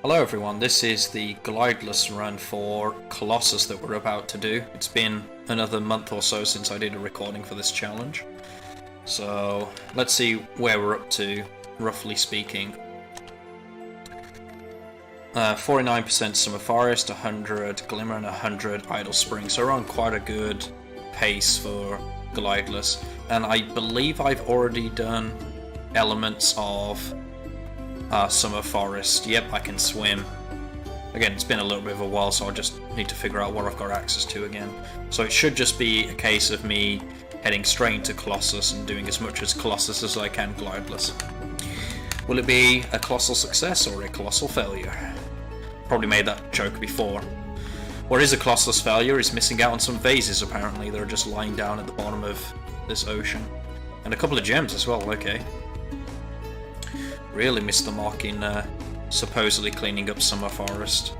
Hello everyone, this is the Glideless run for Colossus that we're about to do. It's been another month or so since I did a recording for this challenge. So let's see where we're up to, roughly speaking. 49% Summer Forest, 100 Glimmer and 100 Idle Spring. So we're on quite a good pace for Glideless. And I believe I've already done elements of Summer Forest. Yep, I can swim. Again, it's been a little bit of a while, so I'll just need to figure out what I've got access to again. So it should just be a case of me heading straight into Colossus and doing as much as Colossus as I can Glideless. Will it be a colossal success or a colossal failure? Probably made that joke before. What is a colossal failure is missing out on some vases, apparently. They're just lying down at the bottom of this ocean. And a couple of gems as well, okay. Really missed the mark in supposedly cleaning up Summer Forest.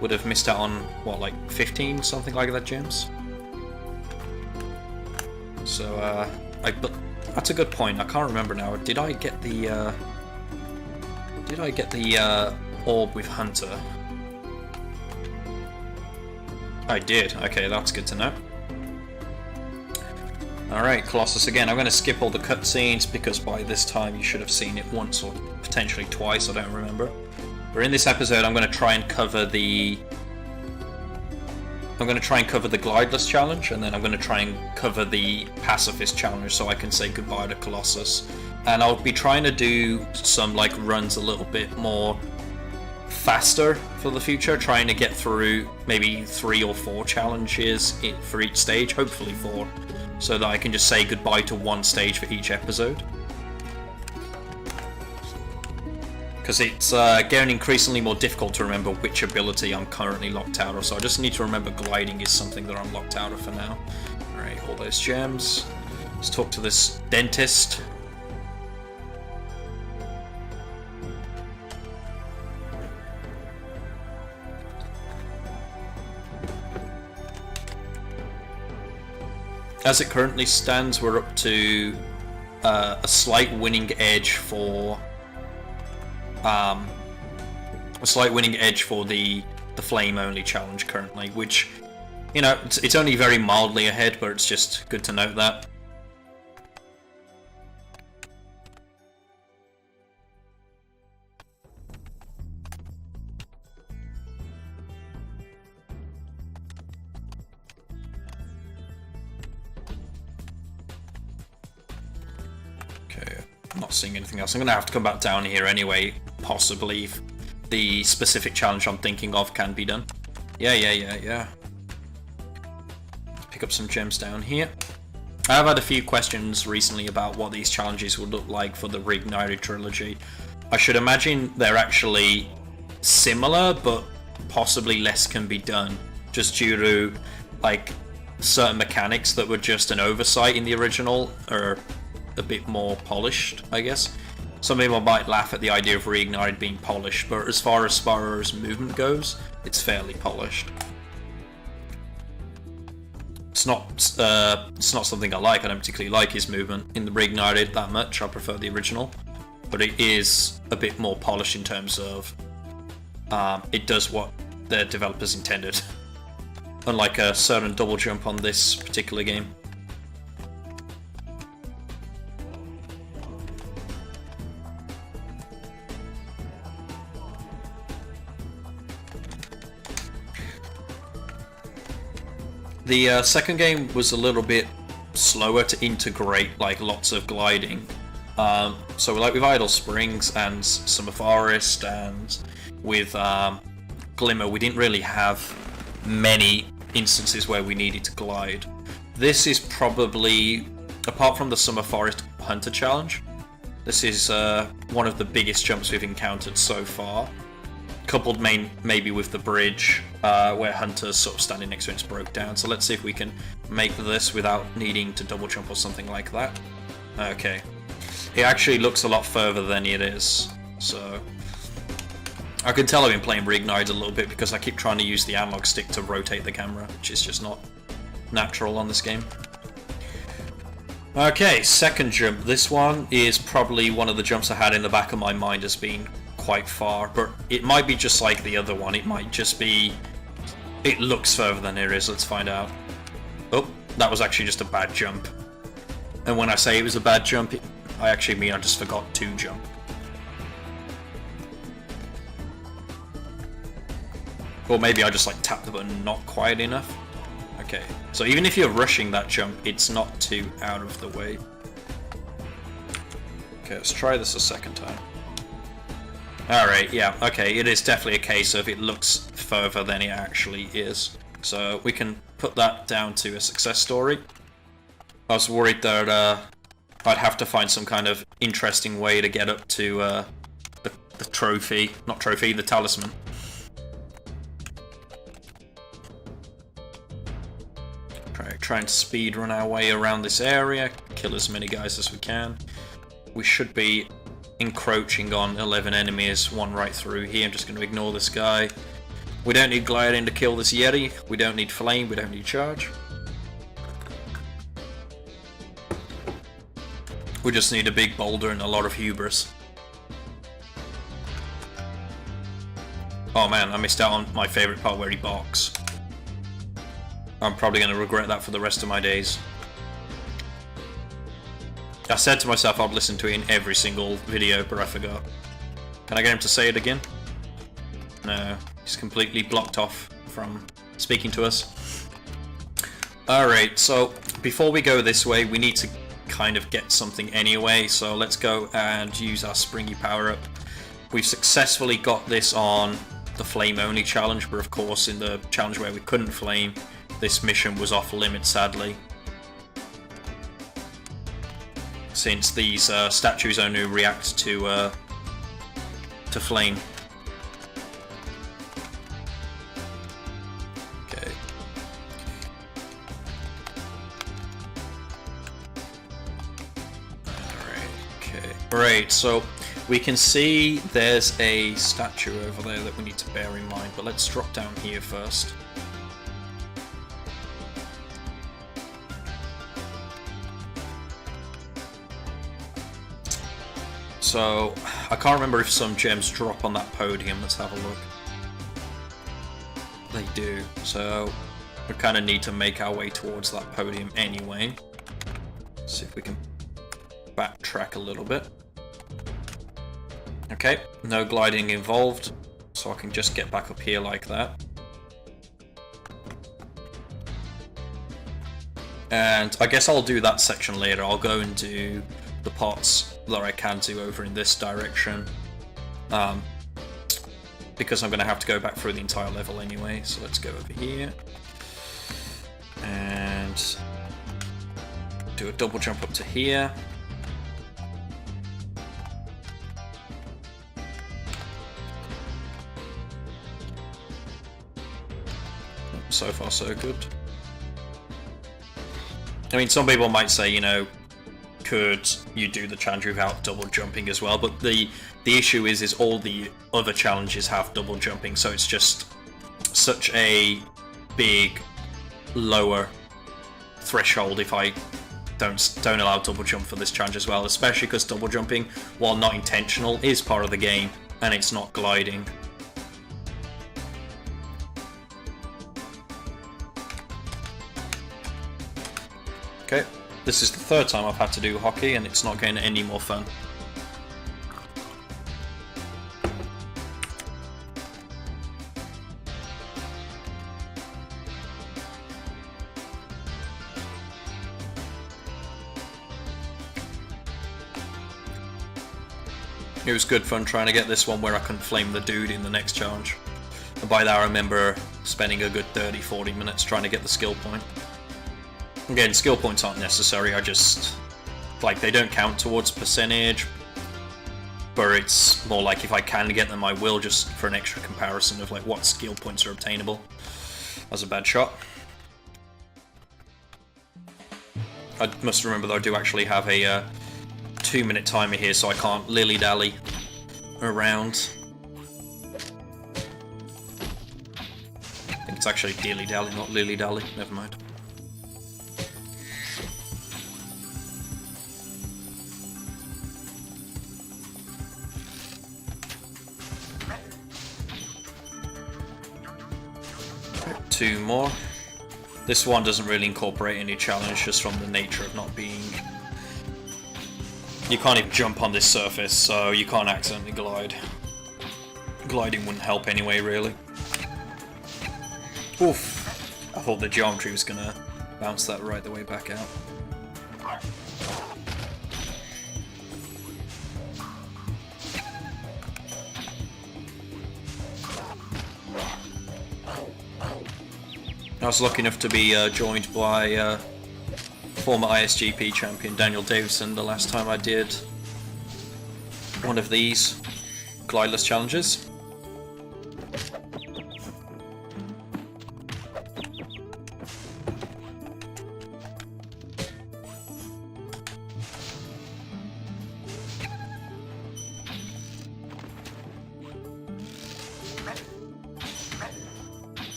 Would have missed out on, what, like 15, something like that, gems? So, but that's a good point. I can't remember now. Did I get the orb with Hunter? I did. Okay, that's good to know. Alright, Colossus again. I'm going to skip all the cutscenes because by this time you should have seen it once or potentially twice, I don't remember. But in this episode I'm going to try and cover the Glideless challenge, and then I'm going to try and cover the Pacifist challenge so I can say goodbye to Colossus. And I'll be trying to do some like runs a little bit more faster for the future, trying to get through maybe 3 or 4 challenges for each stage, hopefully 4. So that I can just say goodbye to one stage for each episode. Because it's getting increasingly more difficult to remember which ability I'm currently locked out of, so I just need to remember gliding is something that I'm locked out of for now. Alright, all those gems. Let's talk to this dentist. As it currently stands, we're up to a slight winning edge for the flame only challenge currently, which, you know, it's only very mildly ahead, but it's just good to note that. I'm not seeing anything else. I'm going to have to come back down here anyway, possibly, if the specific challenge I'm thinking of can be done. Yeah. Let's pick up some gems down here. I've had a few questions recently about what these challenges would look like for the Reignited trilogy. I should imagine they're actually similar, but possibly less can be done, just due to, like, certain mechanics that were just an oversight in the original, or a bit more polished, I guess. Some people might laugh at the idea of Reignited being polished, but as far as Spyro's movement goes, it's fairly polished. It's not something I like. I don't particularly like his movement in the Reignited that much. I prefer the original, but it is a bit more polished in terms of it does what the developers intended, unlike a certain double jump on this particular game. The second game was a little bit slower to integrate, like, lots of gliding. So like with Idle Springs and Summer Forest and with Glimmer, we didn't really have many instances where we needed to glide. This is probably, apart from the Summer Forest Hunter challenge, this is one of the biggest jumps we've encountered so far. Coupled maybe with the bridge where Hunter's sort of standing next to it broke down. So let's see if we can make this without needing to double jump or something like that. Okay. It actually looks a lot further than it is. So I can tell I've been playing Reignited a little bit because I keep trying to use the analog stick to rotate the camera, which is just not natural on this game. Okay, second jump. This one is probably one of the jumps I had in the back of my mind as being quite far, but it might be just like the other one. It might just be... It looks further than it is. Let's find out. Oh, that was actually just a bad jump. And when I say it was a bad jump, I actually mean I just forgot to jump. Or maybe I just like tapped the button not quite enough. Okay, so even if you're rushing that jump, it's not too out of the way. Okay, let's try this a second time. Alright, yeah, okay, it is definitely a case of it looks further than it actually is. So we can put that down to a success story. I was worried that I'd have to find some kind of interesting way to get up to the trophy, not trophy, the talisman. Trying to speed run our way around this area, kill as many guys as we can. We should be encroaching on 11 enemies, one right through here. I'm just going to ignore this guy. We don't need gliding to kill this Yeti. We don't need flame. We don't need charge. We just need a big boulder and a lot of hubris. Oh man, I missed out on my favourite part where he barks. I'm probably going to regret that for the rest of my days. I said to myself I'd listen to it in every single video, but I forgot. Can I get him to say it again? No, he's completely blocked off from speaking to us. Alright, so before we go this way, we need to kind of get something anyway, so let's go and use our springy power-up. We've successfully got this on the flame-only challenge, but of course in the challenge where we couldn't flame, this mission was off limits, sadly. Since these statues only react to flame. Okay. Alright, okay. Right, so we can see there's a statue over there that we need to bear in mind, but let's drop down here first. So, I can't remember if some gems drop on that podium. Let's have a look. They do. So, we kind of need to make our way towards that podium anyway. Let's see if we can backtrack a little bit. Okay, no gliding involved, so I can just get back up here like that. And I guess I'll do that section later. I'll go and do the parts that I can do over in this direction, because I'm going to have to go back through the entire level anyway. So let's go over here and do a double jump up to here. So far so good. I mean, some people might say, you know, could you do the challenge without double jumping as well? But the issue is all the other challenges have double jumping, so it's just such a big lower threshold if I don't allow double jump for this challenge as well, especially because double jumping, while not intentional, is part of the game and it's not gliding. Okay. This is the third time I've had to do hockey, and it's not getting any more fun. It was good fun trying to get this one where I couldn't flame the dude in the next challenge. And by that I remember spending a good 30-40 minutes trying to get the skill point. Again, skill points aren't necessary, I just... like, they don't count towards percentage, but it's more like if I can get them I will, just for an extra comparison of like what skill points are obtainable. That was a bad shot. I must remember that I do actually have a 2-minute timer here, so I can't lily-dally around. I think it's actually dilly-dally, not lily-dally, never mind. 2 more. This one doesn't really incorporate any challenge just from the nature of not being... You can't even jump on this surface, so you can't accidentally glide. Gliding wouldn't help anyway, really. Oof! I thought the geometry was gonna bounce that right the way back out. I was lucky enough to be joined by former ISGP champion Daniel Davison the last time I did one of these Glideless challenges.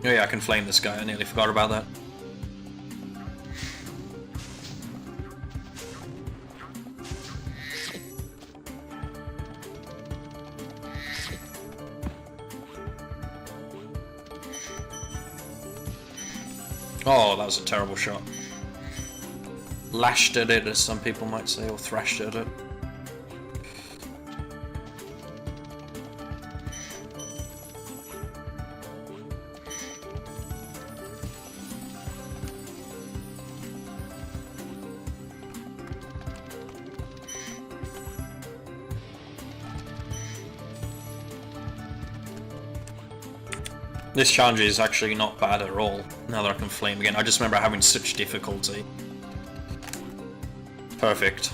Oh yeah, I can flame this guy, I nearly forgot about that. Oh, that was a terrible shot. Lashed at it, as some people might say, or thrashed at it. This challenge is actually not bad at all, now that I can flame again. I just remember having such difficulty. Perfect.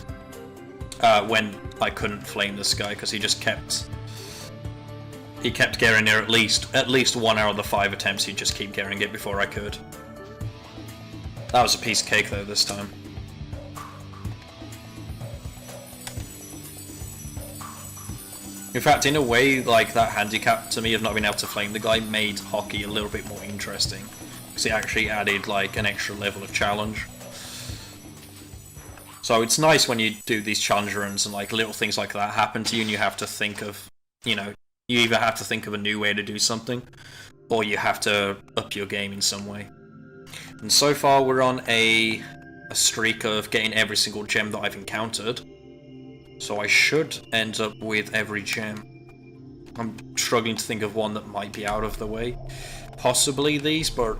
When I couldn't flame this guy, because he just kept... He kept getting there at least 1 out of the 5 attempts, he'd just keep getting it before I could. That was a piece of cake though this time. In fact, in a way, like, that handicap to me of not being able to flame the guy made hockey a little bit more interesting. Because it actually added, like, an extra level of challenge. So it's nice when you do these challenge runs and, like, little things like that happen to you and you have to think of, you know, you either have to think of a new way to do something, or you have to up your game in some way. And so far we're on a streak of getting every single gem that I've encountered. So I should end up with every gem. I'm struggling to think of one that might be out of the way. Possibly these, but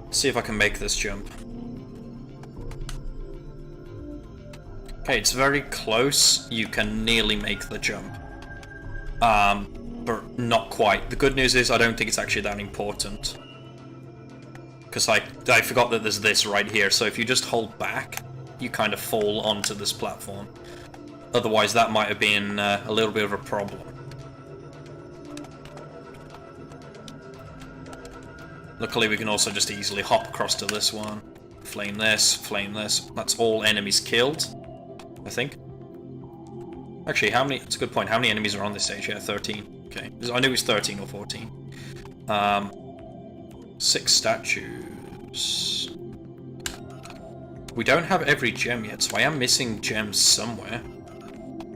see if I can make this jump. Okay, it's very close. You can nearly make the jump. But not quite. The good news is I don't think it's actually that important. Because I forgot that there's this right here, so if you just hold back, you kind of fall onto this platform. Otherwise, that might have been a little bit of a problem. Luckily, we can also just easily hop across to this one. Flame this, flame this. That's all enemies killed, I think. Actually, how many... It's a good point. How many enemies are on this stage? Yeah, 13. Okay. I knew it was 13 or 14. 6 statues. We don't have every gem yet, so I am missing gems somewhere.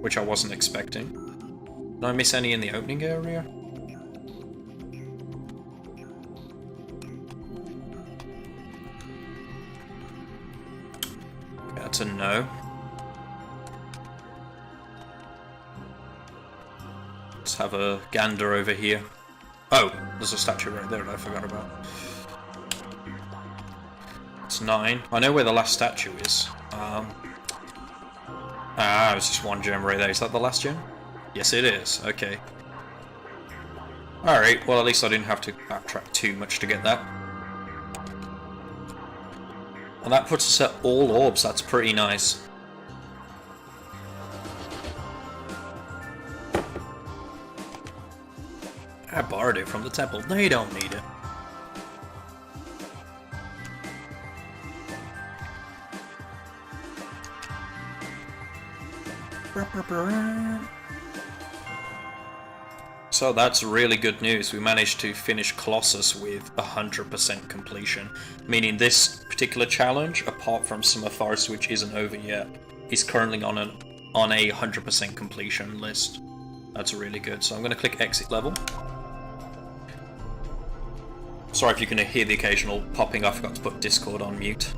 Which I wasn't expecting. Did I miss any in the opening area? That's a no. Let's have a gander over here. Oh, there's a statue right there that I forgot about. It's 9. I know where the last statue is. Ah, it's just 1 gem right there. Is that the last gem? Yes, it is. Okay. Alright, well at least I didn't have to backtrack too much to get that. And that puts us at all orbs. That's pretty nice. I borrowed it from the temple. No, you don't need it. So that's really good news. We managed to finish Colossus with 100% completion, meaning this particular challenge, apart from Summer Forest, which isn't over yet, is currently on an on a 100% completion list. That's really good. So I'm going to click exit level. Sorry if you can hear the occasional popping. I forgot to put Discord on mute.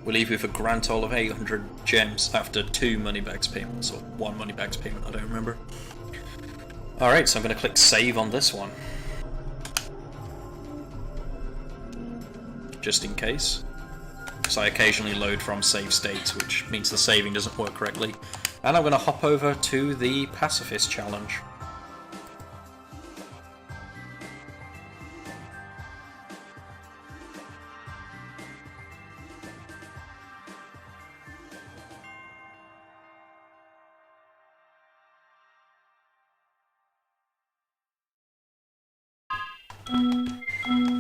We'll leave with a grand total of 800 gems after 2 moneybags payments, or 1 moneybags payment, I don't remember. Alright, so I'm going to click save on this one. Just in case. Because I occasionally load from save states, which means the saving doesn't work correctly. And I'm going to hop over to the Pacifist challenge.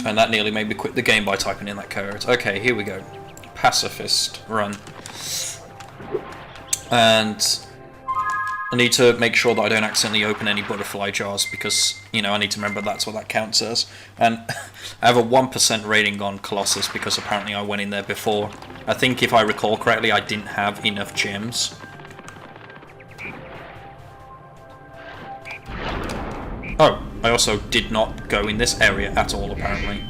And that nearly made me quit the game by typing in that code. Okay, here we go. Pacifist run. And I need to make sure that I don't accidentally open any butterfly jars because, you know, I need to remember that's what that counts as. And I have a 1% rating on Colossus because apparently I went in there before. I think if I recall correctly, I didn't have enough gems. Oh, I also did not go in this area at all, apparently.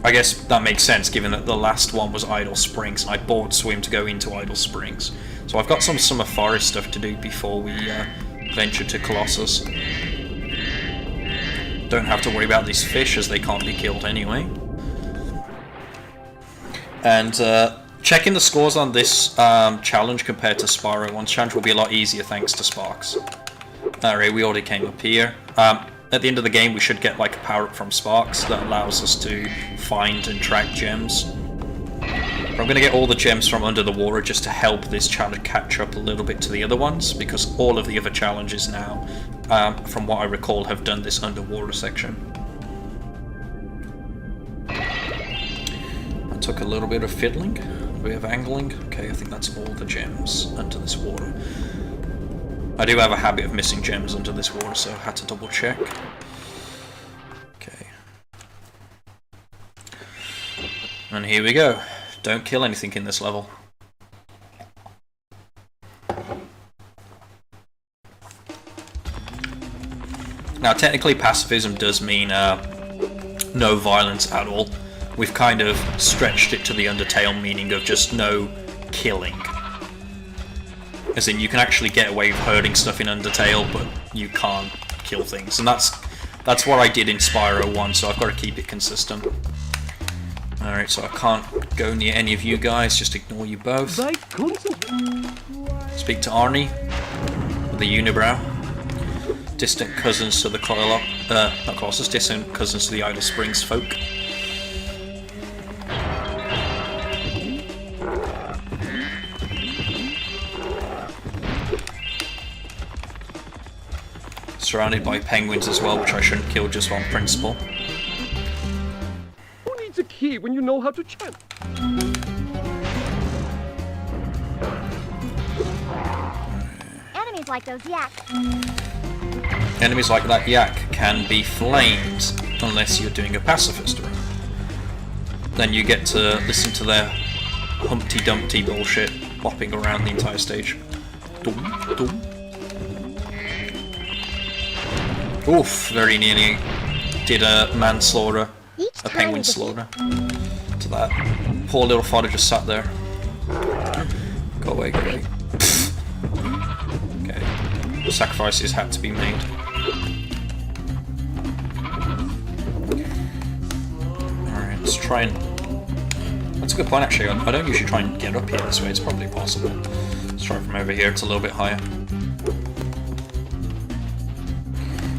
I guess that makes sense, given that the last one was Idle Springs, and I bought Swim to go into Idle Springs. So I've got some Summer Forest stuff to do before we venture to Colossus. Don't have to worry about these fish, as they can't be killed anyway. And checking the scores on this challenge compared to Spyro 1's challenge will be a lot easier thanks to Sparks. Alright, we already came up here. At the end of the game we should get like a power-up from Sparks that allows us to find and track gems. But I'm going to get all the gems from under the water just to help this challenge catch up a little bit to the other ones, because all of the other challenges now, from what I recall, have done this underwater section. I took a little bit of fiddling, a bit of angling. Okay, I think that's all the gems under this water. I do have a habit of missing gems under this water, so I had to double check. Okay. And here we go. Don't kill anything in this level. Now, technically, pacifism does mean no violence at all. We've kind of stretched it to the Undertale meaning of just no killing. As in, you can actually get away with hurting stuff in Undertale, but you can't kill things. And that's what I did in Spyro 1, so I've got to keep it consistent. Alright, so I can't go near any of you guys, just ignore you both. Speak to Arnie, the unibrow. Distant cousins to the not Colossus, distant cousins to the Idle Springs folk. Surrounded by penguins as well, which I shouldn't kill just on principle. Who needs a key when you know how to chant? Enemies like those yaks. Enemies like that yak can be flamed unless you're doing a pacifist run. Then you get to listen to their Humpty Dumpty bullshit bopping around the entire stage. Dum, dum. Oof, very nearly did a manslaughter, a penguin slaughter to that. Poor little fodder just sat there. Go away, go away. Okay, sacrifices had to be made. Alright, let's try and... That's a good point actually, I don't usually try and get up here this way, it's probably possible. Let's try from over here, it's a little bit higher.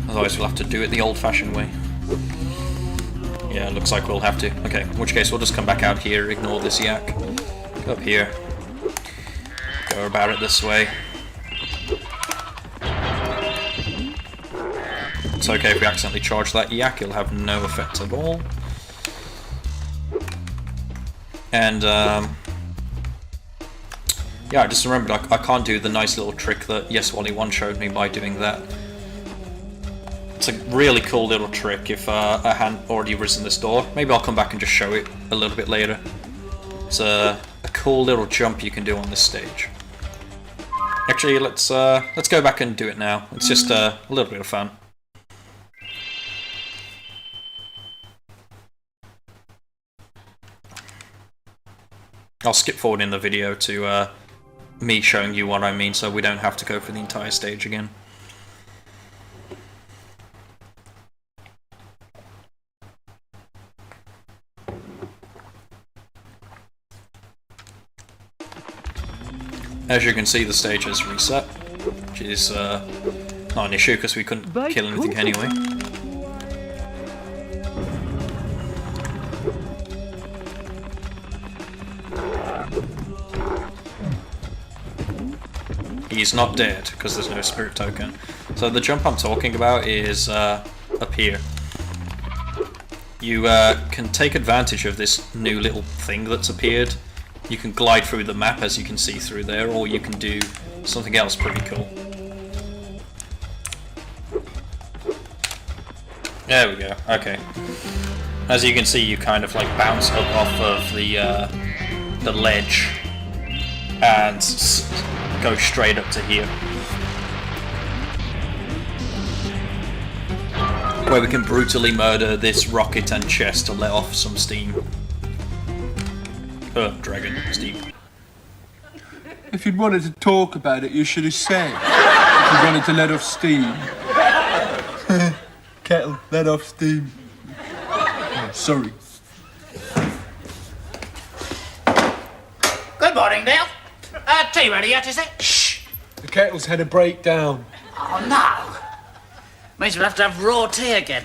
Otherwise we'll have to do it the old-fashioned way. Yeah, looks like we'll have to. Okay, in which case we'll just come back out here, ignore this yak. Go up here. Go about it this way. It's okay if we accidentally charge that yak, it'll have no effect at all. And Yeah, I just remembered I can't do the nice little trick that Yes Wally 1 showed me by doing that. It's a really cool little trick if I hadn't already risen this door. Maybe I'll come back and just show it a little bit later. It's a cool little jump you can do on this stage. Actually, let's go back and do it now. It's just a little bit of fun. I'll skip forward in the video to me showing you what I mean, so we don't have to go for the entire stage again. As you can see, the stage has reset, which is not an issue because we couldn't kill anything anyway. He's not dead because there's no spirit token. So the jump I'm talking about is up here. You can take advantage of this new little thing that's appeared. You can glide through the map, as you can see through there, or you can do something else pretty cool. There we go, okay. As you can see, you kind of like bounce up off of the ledge and go straight up to here, where we can brutally murder this rocket and chest to let off some steam. Dragon steam. If you'd wanted to talk about it, you should have said. If you wanted to let off steam. Kettle, let off steam. Oh, sorry. Good morning, Dale. Tea ready yet, is it? Shh! The kettle's had a breakdown. Oh, no. Means we'll have to have raw tea again.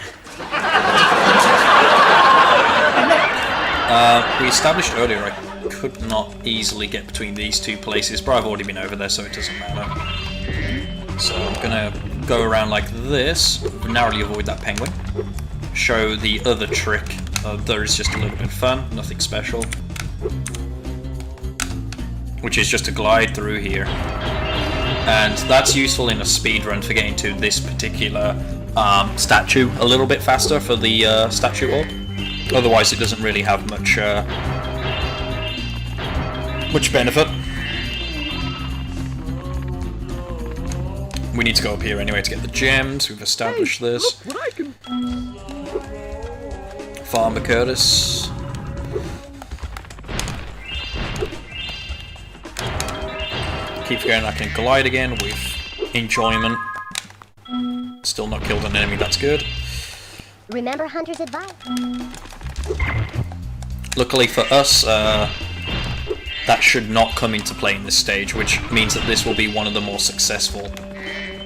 We established earlier I could not easily get between these two places, but I've already been over there, so it doesn't matter. So I'm gonna go around like this, narrowly avoid that penguin, show the other trick. There is just a little bit of fun, nothing special, which is just to glide through here. And that's useful in a speedrun for getting to this particular statue a little bit faster for the statue orb. Otherwise it doesn't really have much much benefit. We need to go up here anyway to get the gems. We've established this. Look what I can... Farmer Curtis. Keep going, I can glide again with enjoyment. Still not killed an enemy, that's good. Remember Hunter's advice. Luckily for us, that should not come into play in this stage, which means that this will be one of the more successful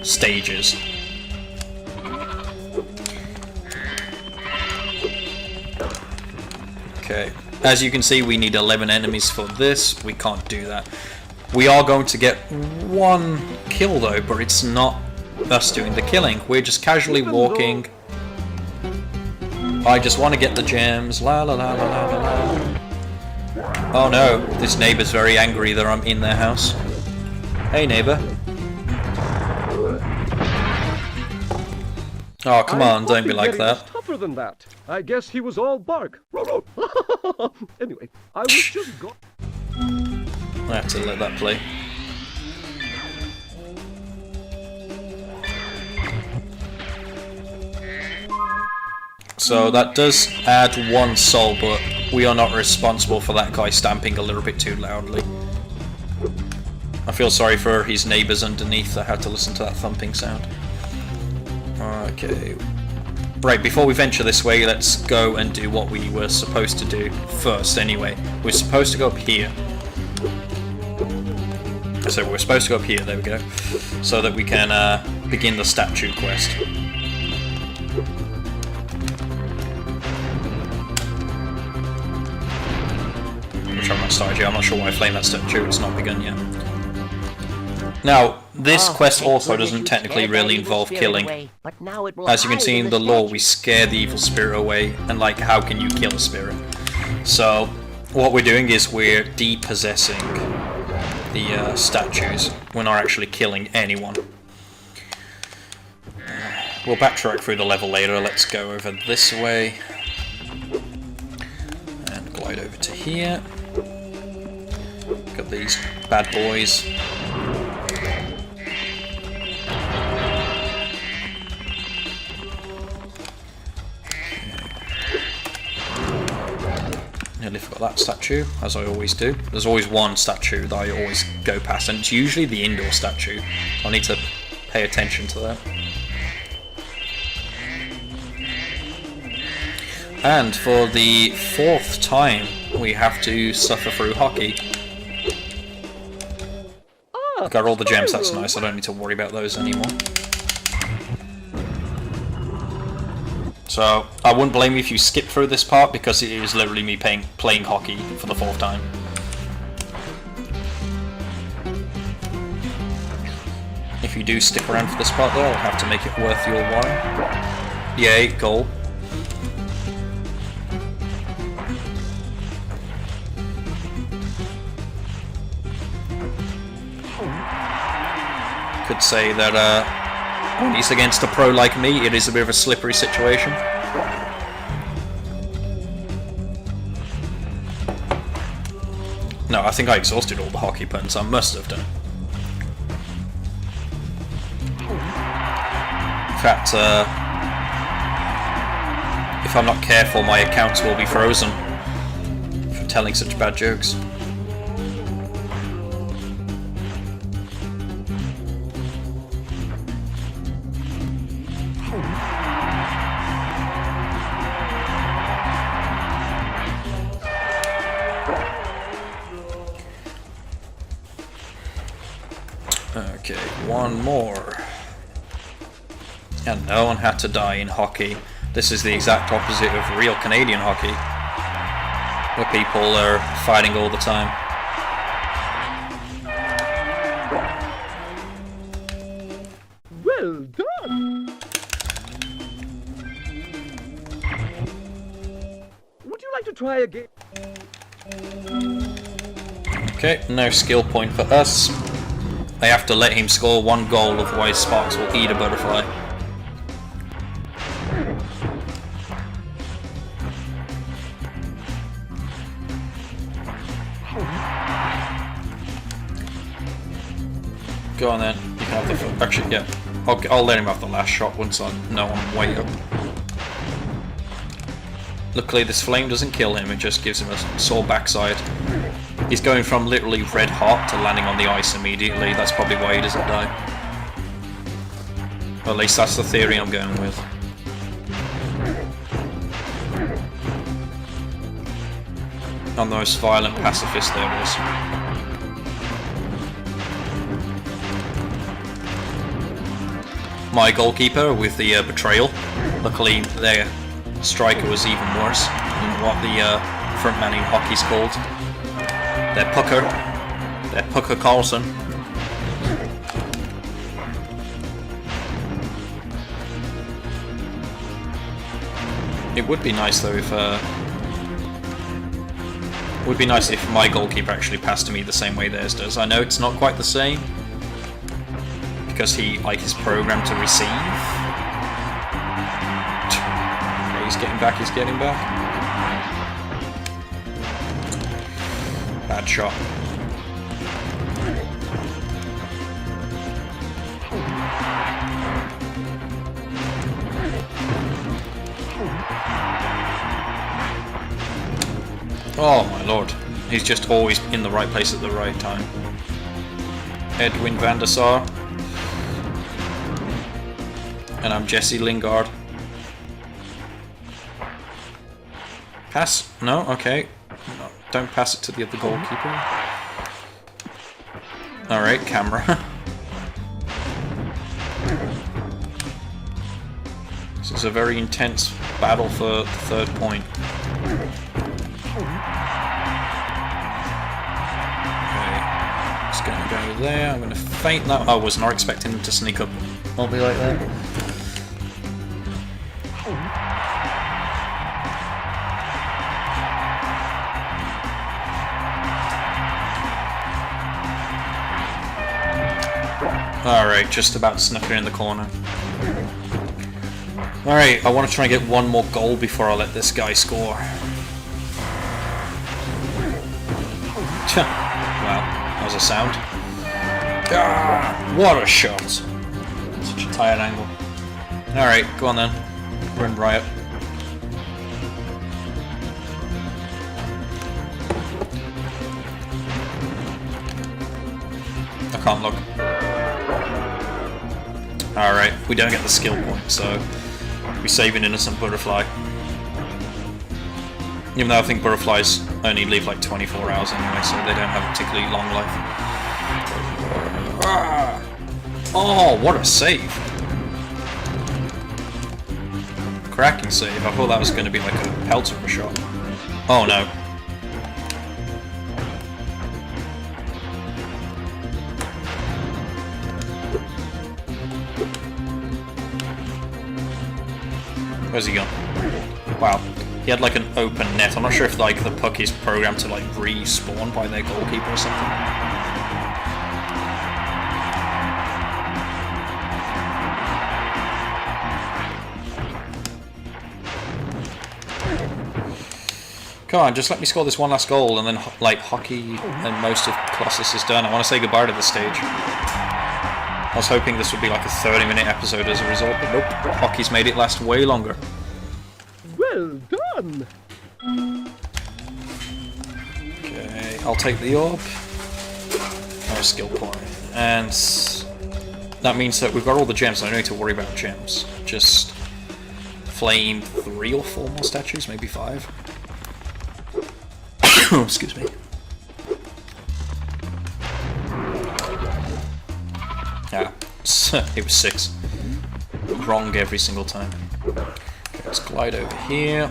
stages. Okay, as you can see, we need 11 enemies for this. We can't do that. We are going to get one kill though, but it's not us doing the killing. We're just casually walking. I just want to get the gems. La la la la la la la. Oh no, this neighbour's very angry that I'm in their house. Hey neighbour. Oh come on, don't be like that. Tougher than that. I guess he was all bark. Anyway, I was just go. I have to let that play. So that does add 1 soul, but we are not responsible for that guy stamping a little bit too loudly. I feel sorry for his neighbours underneath that had to listen to that thumping sound. Okay. Right, before we venture this way, let's go and do what we were supposed to do first anyway. We're supposed to go up here. So we're supposed to go up here, there we go. So that we can begin the statue quest. Which I'm not started yet, I'm not sure why I flame that statue, it's not begun yet. Now, this quest also doesn't technically really involve killing. As you can see in the lore, we scare the evil spirit away, and like, how can you kill a spirit? So, what we're doing is we're depossessing the statues. We're not actually killing anyone. We'll backtrack through the level later. Let's go over this way. And glide over to here. Got these bad boys. Nearly forgot that statue, as I always do. There's always one statue that I always go past, and it's usually the indoor statue. I need to pay attention to that. And for the 4th time, we have to suffer through hockey. I got all the gems, that's nice. I don't need to worry about those anymore. So, I wouldn't blame you if you skip through this part, because it is literally me playing hockey for the 4th time. If you do stick around for this part though, I'll have to make it worth your while. Yay, goal. Could say that when he's against a pro like me, it is a bit of a slippery situation. No, I think I exhausted all the hockey puns. I must have done. In fact, if I'm not careful, my accounts will be frozen for telling such bad jokes. Okay, one more. And no one had to die in hockey. This is the exact opposite of real Canadian hockey, where people are fighting all the time. Well done! Would you like to try again? Okay, no skill point for us. I have to let him score 1 goal, otherwise Sparks will eat a butterfly. Go on then, you can have the... Actually, yeah, I'll let him have the last shot once I know I'm way up. Luckily this flame doesn't kill him, it just gives him a sore backside. He's going from literally red hot to landing on the ice immediately, that's probably why he doesn't die. Or at least that's the theory I'm going with. I'm the most violent pacifist there is. My goalkeeper with the betrayal. Luckily their striker was even worse than what the front man in hockey's called. Their Pucker Carlson. It would be nice though if would be nice if my goalkeeper actually passed to me the same way theirs does. I know it's not quite the same because he is programmed to receive. Okay, he's getting back. He's getting back. Bad shot. Oh my lord. He's just always in the right place at the right time. Edwin van der Sar. And I'm Jesse Lingard. Pass? No? Okay. No, don't pass it to the other goalkeeper. Alright, camera. This is a very intense battle for the 3rd point. Okay, just gonna go there. I'm gonna feint that. I was not expecting him to sneak up on me like that. Alright, just about snuck her in the corner. Alright, I want to try and get one more goal before I let this guy score. Wow, that was a sound. Ah, what a shot! Such a tight angle. Alright, go on then. Run riot. I can't look. Alright, we don't get the skill point, so we save an innocent butterfly. Even though I think butterflies only live like 24 hours anyway, so they don't have a particularly long life. Ah! Oh, what a save! Cracking save. I thought that was going to be like a pelter of a shot. Oh no. Where's he gone? Wow. He had like an open net. I'm not sure if like the puck is programmed to like respawn by their goalkeeper or something. Come on, just let me score this one last goal and then like hockey and most of Colossus is done. I want to say goodbye to the stage. I was hoping this would be like a 30-minute episode as a result, but nope. Hockey's made it last way longer. Well done. Okay, I'll take the orb. No skill point. And that means that we've got all the gems, so I don't need to worry about gems. Just flame 3 or 4 more statues, maybe 5. Excuse me. Ah, it was 6. Wrong every single time. Okay, let's glide over here.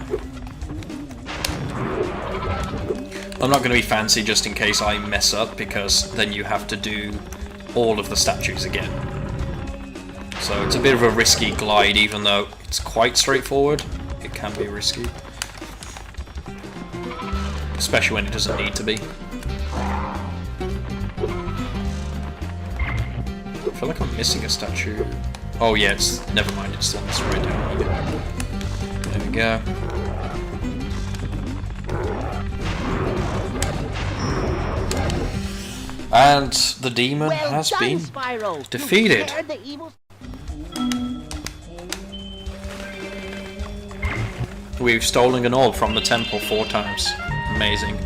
I'm not going to be fancy just in case I mess up, because then you have to do all of the statues again. So it's a bit of a risky glide, even though it's quite straightforward. It can be risky. Especially when it doesn't need to be. I feel like I'm missing a statue. Oh yeah, it's... never mind, it's the one that's right down here. There we go. And the demon has been Spyro. defeated. The evil... We've stolen an orb from the temple 4 times. Amazing.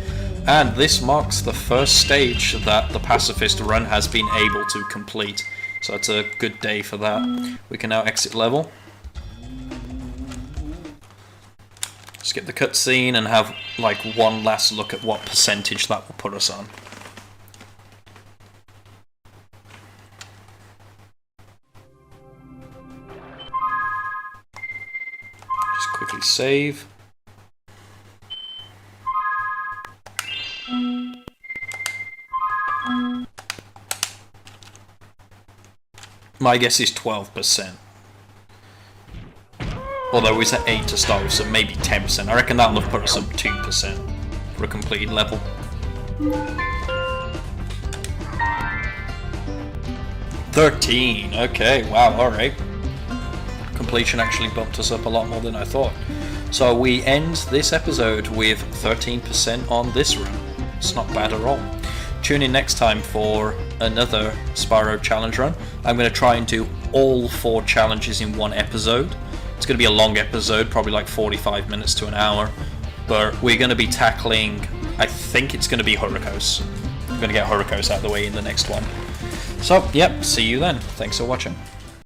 And this marks the first stage that the pacifist run has been able to complete. So it's a good day for that. We can now exit level. Skip the cutscene and have like one last look at what percentage that will put us on. Just quickly save. My guess is 12%. Although it's at 8 to start with, so maybe 10%. I reckon that'll have put us up 2% for a completed level. 13. Okay, wow, alright. Completion actually bumped us up a lot more than I thought. So we end this episode with 13% on this run. It's not bad at all. Tune in next time for another Spyro challenge run. I'm going to try and do all 4 challenges in one episode. It's going to be a long episode, probably like 45 minutes to an hour. But we're going to be tackling, I think it's going to be Hurricos. I'm going to get Hurricos out of the way in the next one. So, yep, see you then. Thanks for watching.